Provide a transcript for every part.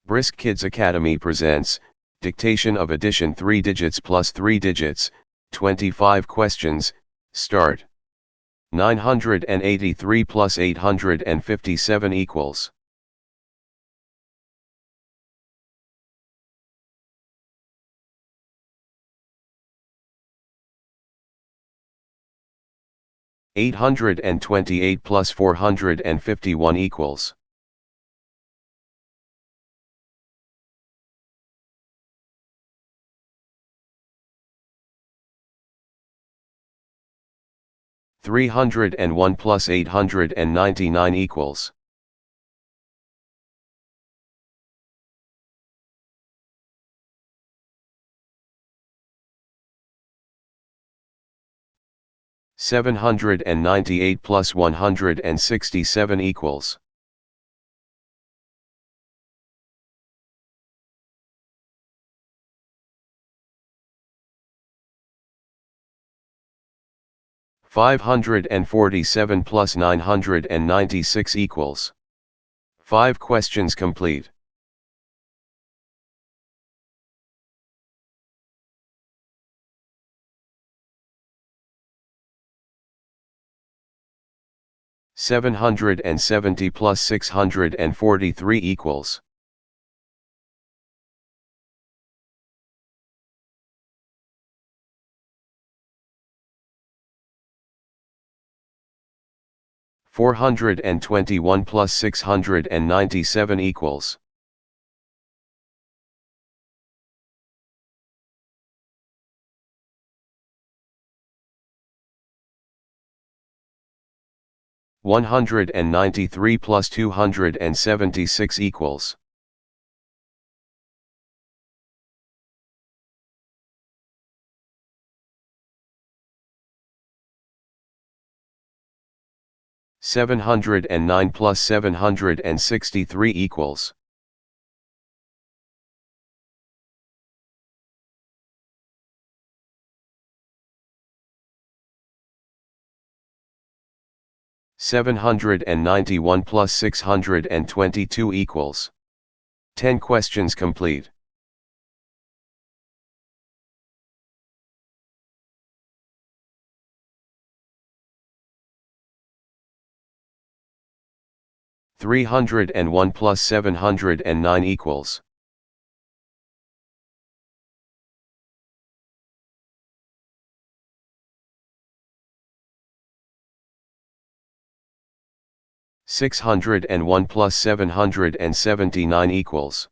Brisk Kids Academy presents, Dictation of Addition 3 digits plus 3 digits, 25 questions, start. 983 plus 857 equals. $828 plus 451 equals. $301 plus 899 equals. $798 plus 167 equals. $547 plus 996 equals. 5 questions complete. $770 plus 643 equals. $421 plus 697 equals. $193 plus 276 equals. $709 plus 763 equals. $791 plus 622 equals. 10 questions complete. $301 plus 709 equals. $601 plus 779 equals.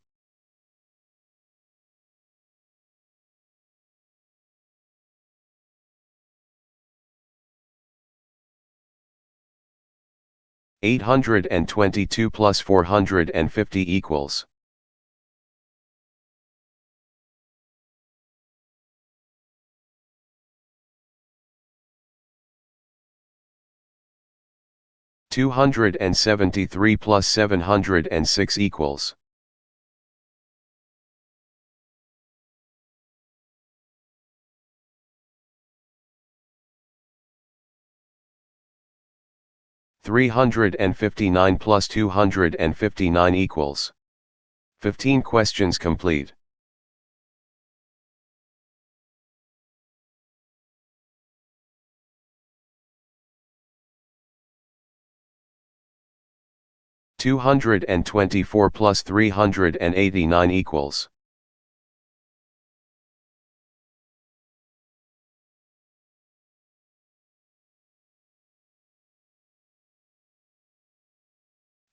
$822 plus 450 equals. $273 plus 706 equals. $359 plus 259 equals. 15 questions complete. $224 plus 389 equals.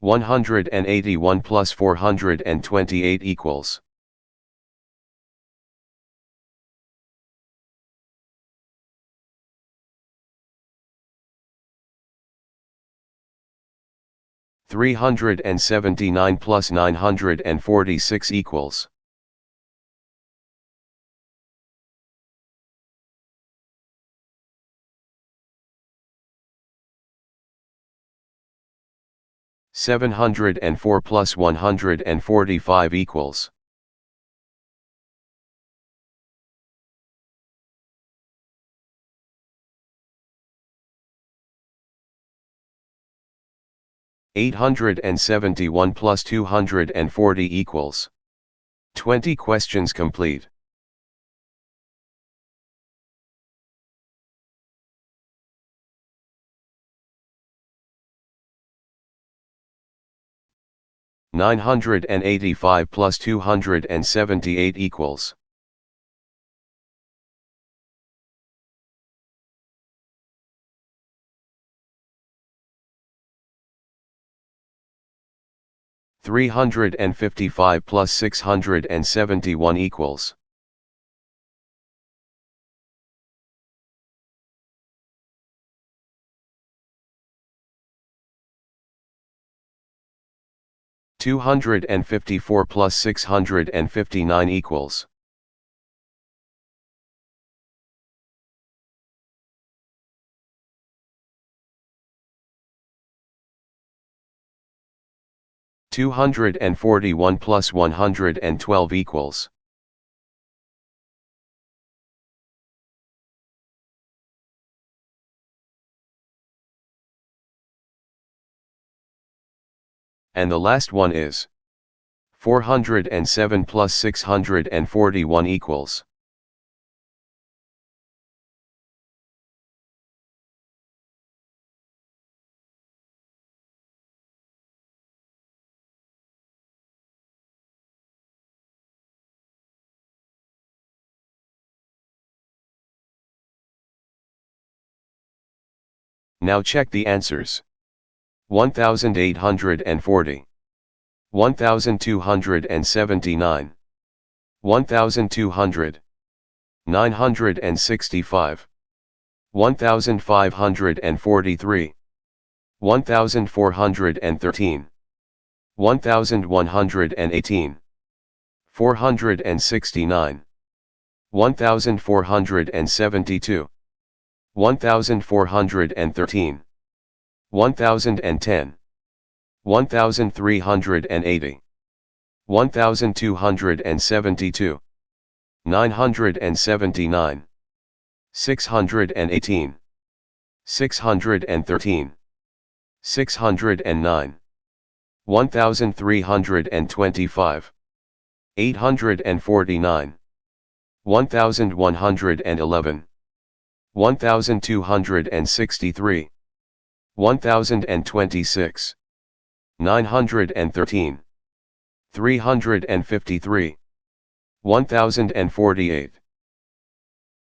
$181 plus 428 equals. $379 plus 946 equals. $704 plus 145 equals. 871 plus 240 equals 20 questions complete. $985 plus 278 equals $355 plus 671 equals $254 plus 659 equals $241 plus 112 equals and the last one is 407 plus 641 equals Now check the answers. 1840, 1279, 1200, 965, 1543, 1413, 1118, 469, 1472, 1413, 1010, 1380, 1272, 979, 618, 613, 609, 1325, 849, 1111, 1263, 1026, 913, 353, 1048.